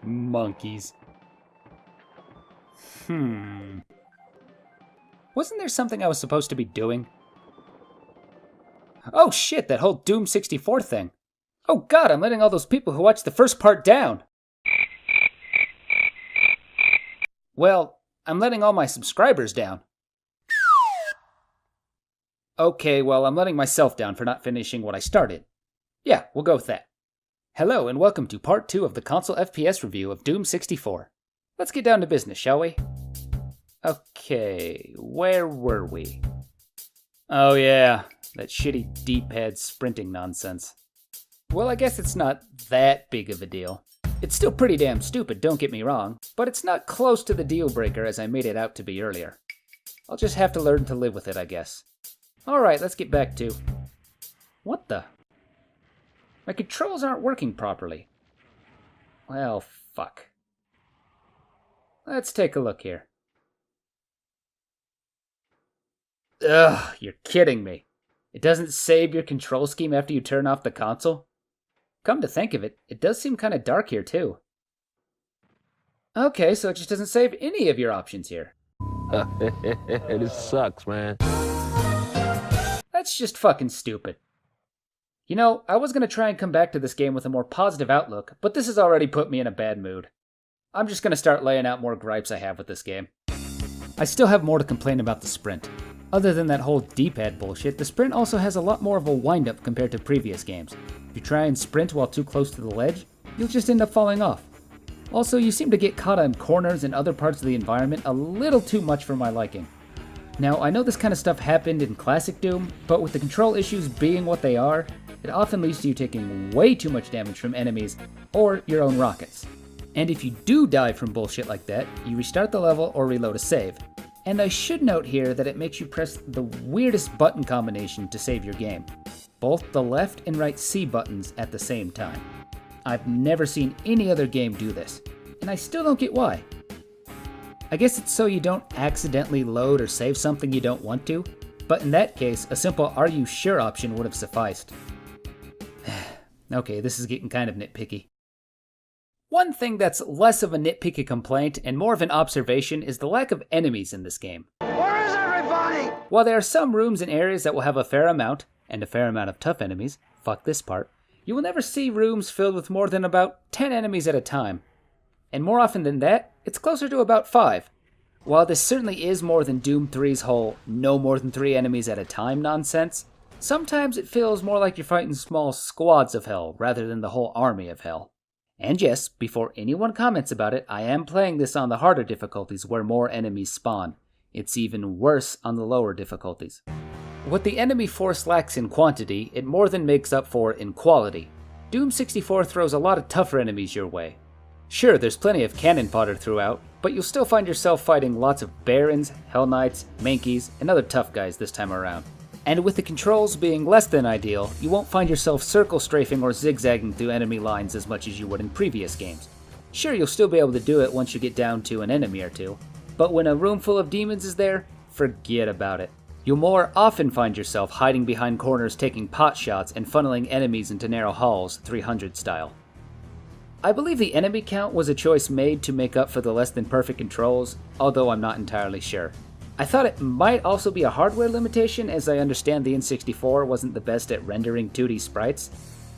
Monkeys. Wasn't there something I was supposed to be doing? Oh shit, that whole Doom 64 thing. Oh god, I'm letting all those people who watched the first part down. Well, I'm letting all my subscribers down. Okay, well, I'm letting myself down for not finishing what I started. Yeah, we'll go with that. Hello, and welcome to part 2 of the Console FPS review of Doom 64. Let's get down to business, shall we? Okay, where were we? Oh yeah, that shitty D-pad sprinting nonsense. Well, I guess it's not that big of a deal. It's still pretty damn stupid, don't get me wrong, but it's not close to the deal breaker as I made it out to be earlier. I'll just have to learn to live with it, I guess. Alright, let's get back to... What the? My controls aren't working properly. Well, fuck. Let's take a look here. Ugh, you're kidding me. It doesn't save your control scheme after you turn off the console? Come to think of it, it does seem kind of dark here too. Okay, so it just doesn't save any of your options here. This sucks, man. That's just fucking stupid. You know, I was going to try and come back to this game with a more positive outlook, but this has already put me in a bad mood. I'm just going to start laying out more gripes I have with this game. I still have more to complain about the sprint. Other than that whole D-pad bullshit, the sprint also has a lot more of a wind-up compared to previous games. If you try and sprint while too close to the ledge, you'll just end up falling off. Also, you seem to get caught on corners and other parts of the environment a little too much for my liking. Now, I know this kind of stuff happened in classic Doom, but with the control issues being what they are, it often leads to you taking way too much damage from enemies or your own rockets. And if you do die from bullshit like that, you restart the level or reload a save. And I should note here that it makes you press the weirdest button combination to save your game. Both the left and right C buttons at the same time. I've never seen any other game do this, and I still don't get why. I guess it's so you don't accidentally load or save something you don't want to, but in that case, a simple "Are you sure" option would have sufficed. Okay, this is getting kind of nitpicky. One thing that's less of a nitpicky complaint and more of an observation is the lack of enemies in this game. Where is everybody? While there are some rooms and areas that will have a fair amount, and a fair amount of tough enemies, fuck this part, you will never see rooms filled with more than about 10 enemies at a time. And more often than that, it's closer to about 5. While this certainly is more than Doom 3's whole no more than 3 enemies at a time nonsense, sometimes it feels more like you're fighting small squads of hell rather than the whole army of hell. And yes, before anyone comments about it, I am playing this on the harder difficulties where more enemies spawn. It's even worse on the lower difficulties. What the enemy force lacks in quantity, it more than makes up for in quality. Doom 64 throws a lot of tougher enemies your way. Sure, there's plenty of cannon fodder throughout, but you'll still find yourself fighting lots of Barons, Hell Knights, Mankeys, and other tough guys this time around. And with the controls being less than ideal, you won't find yourself circle strafing or zigzagging through enemy lines as much as you would in previous games. Sure, you'll still be able to do it once you get down to an enemy or two, but when a room full of demons is there, forget about it. You'll more often find yourself hiding behind corners taking pot shots and funneling enemies into narrow halls, 300 style. I believe the enemy count was a choice made to make up for the less than perfect controls, although I'm not entirely sure. I thought it might also be a hardware limitation, as I understand the N64 wasn't the best at rendering 2D sprites.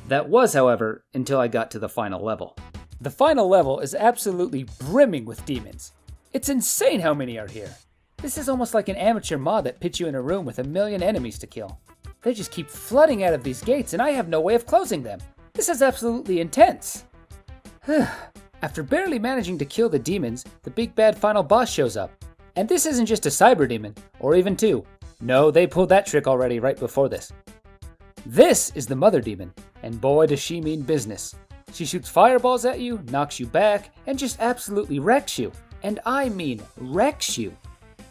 That was, however, until I got to the final level. The final level is absolutely brimming with demons. It's insane how many are here. This is almost like an amateur mod that puts you in a room with 1 million enemies to kill. They just keep flooding out of these gates and I have no way of closing them. This is absolutely intense. After barely managing to kill the demons, the big bad final boss shows up. And this isn't just a cyber demon, or even 2. No, they pulled that trick already right before this. This is the mother demon, and boy does she mean business. She shoots fireballs at you, knocks you back, and just absolutely wrecks you. And I mean wrecks you.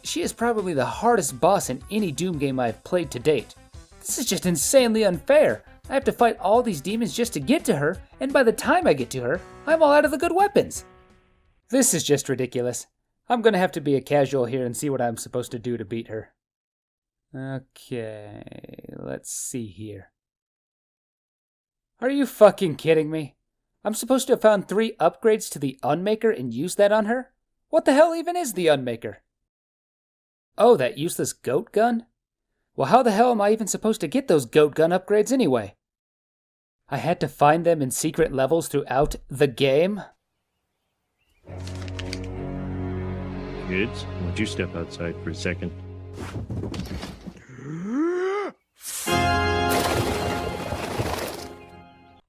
She is probably the hardest boss in any Doom game I've played to date. This is just insanely unfair. I have to fight all these demons just to get to her, and by the time I get to her, I'm all out of the good weapons. This is just ridiculous. I'm gonna have to be a casual here and see what I'm supposed to do to beat her. Okay, let's see here. Are you fucking kidding me? I'm supposed to have found 3 upgrades to the Unmaker and used that on her? What the hell even is the Unmaker? Oh, that useless goat gun? Well, how the hell am I even supposed to get those goat gun upgrades anyway? I had to find them in secret levels throughout the game? Kids, why don't you step outside for a second?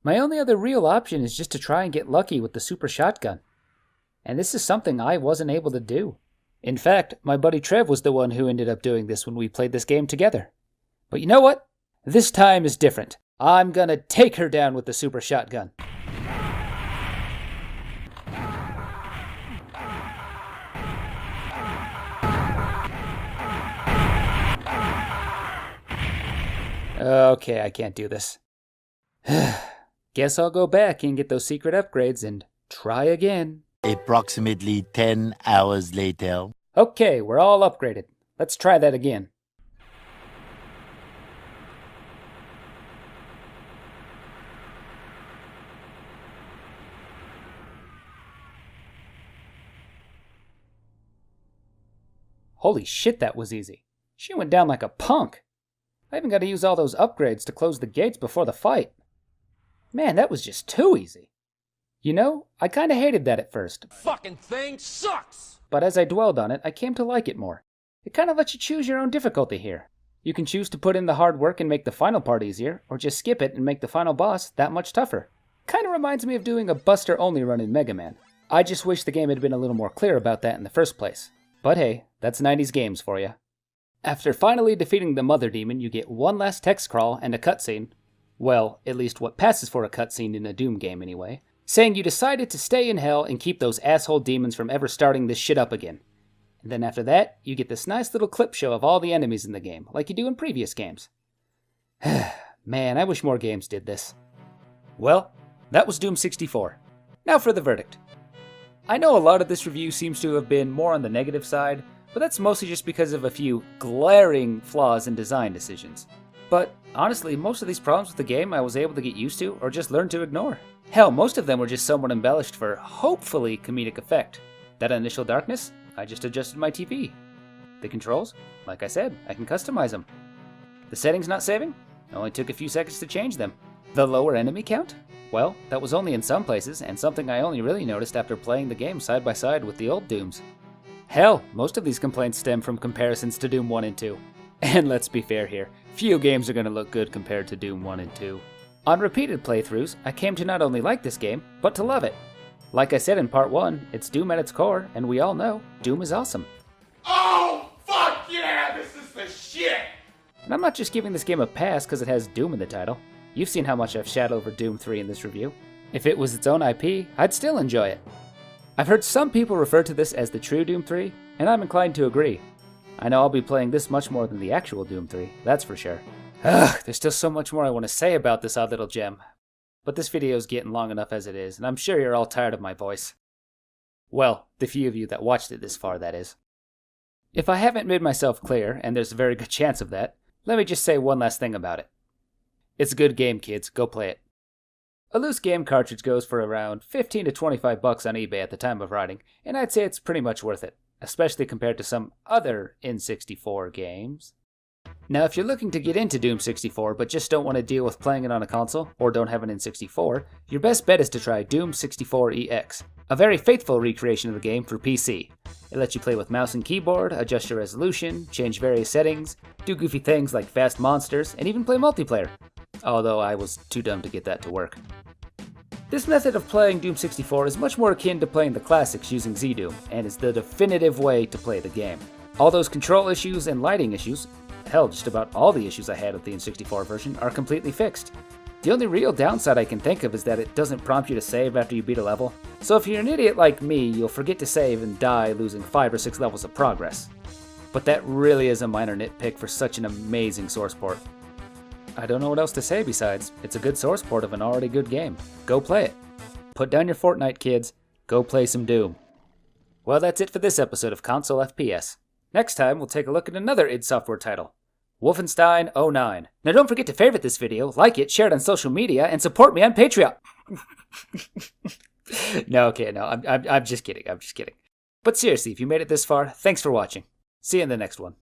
My only other real option is just to try and get lucky with the super shotgun. And this is something I wasn't able to do. In fact, my buddy Trev was the one who ended up doing this when we played this game together. But you know what? This time is different. I'm gonna take her down with the super shotgun. Okay, I can't do this. Guess I'll go back and get those secret upgrades and try again. Approximately 10 hours later. Okay, we're all upgraded. Let's try that again. Holy shit, that was easy. She went down like a punk. I even got to use all those upgrades to close the gates before the fight. Man, that was just too easy. You know, I kinda hated that at first. Fucking thing sucks! But as I dwelled on it, I came to like it more. It kinda lets you choose your own difficulty here. You can choose to put in the hard work and make the final part easier, or just skip it and make the final boss that much tougher. Kinda reminds me of doing a Buster-only run in Mega Man. I just wish the game had been a little more clear about that in the first place. But hey, that's 90s games for you. After finally defeating the Mother Demon, you get one last text crawl and a cutscene. Well, at least what passes for a cutscene in a Doom game anyway. Saying you decided to stay in hell and keep those asshole demons from ever starting this shit up again. And then after that, you get this nice little clip show of all the enemies in the game, like you do in previous games. Man, I wish more games did this. Well, that was Doom 64. Now for the verdict. I know a lot of this review seems to have been more on the negative side, but that's mostly just because of a few glaring flaws in design decisions. But honestly, most of these problems with the game I was able to get used to or just learn to ignore. Hell, most of them were just somewhat embellished for hopefully comedic effect. That initial darkness, I just adjusted my TV. The controls, like I said, I can customize them. The settings not saving? It only took a few seconds to change them. The lower enemy count? Well, that was only in some places, and something I only really noticed after playing the game side by side with the old Dooms. Hell, most of these complaints stem from comparisons to Doom 1 and 2. And let's be fair here, few games are going to look good compared to Doom 1 and 2. On repeated playthroughs, I came to not only like this game, but to love it. Like I said in part 1, it's Doom at its core, and we all know, Doom is awesome. Oh, fuck yeah, this is the shit! And I'm not just giving this game a pass because it has Doom in the title. You've seen how much I've shat over Doom 3 in this review. If it was its own IP, I'd still enjoy it. I've heard some people refer to this as the true Doom 3, and I'm inclined to agree. I know I'll be playing this much more than the actual Doom 3, that's for sure. Ugh, there's still so much more I want to say about this odd little gem. But this video's getting long enough as it is, and I'm sure you're all tired of my voice. Well, the few of you that watched it this far, that is. If I haven't made myself clear, and there's a very good chance of that, let me just say one last thing about it. It's a good game, kids. Go play it. A loose game cartridge goes for around $15 to $25 on eBay at the time of writing, and I'd say it's pretty much worth it, especially compared to some other N64 games. Now, if you're looking to get into Doom 64 but just don't want to deal with playing it on a console, or don't have an N64, your best bet is to try Doom 64 EX, a very faithful recreation of the game for PC. It lets you play with mouse and keyboard, adjust your resolution, change various settings, do goofy things like fast monsters, and even play multiplayer. Although I was too dumb to get that to work. This method of playing Doom 64 is much more akin to playing the classics using Z-Doom, and is the definitive way to play the game. All those control issues and lighting issues, hell, just about all the issues I had with the N64 version, are completely fixed. The only real downside I can think of is that it doesn't prompt you to save after you beat a level, so if you're an idiot like me, you'll forget to save and die losing 5 or 6 levels of progress. But that really is a minor nitpick for such an amazing source port. I don't know what else to say besides, it's a good source port of an already good game. Go play it. Put down your Fortnite, kids. Go play some Doom. Well, that's it for this episode of Console FPS. Next time, we'll take a look at another id Software title, Wolfenstein 09. Now don't forget to favorite this video, like it, share it on social media, and support me on Patreon. No, okay, no, I'm just kidding. I'm just kidding. But seriously, if you made it this far, thanks for watching. See you in the next one.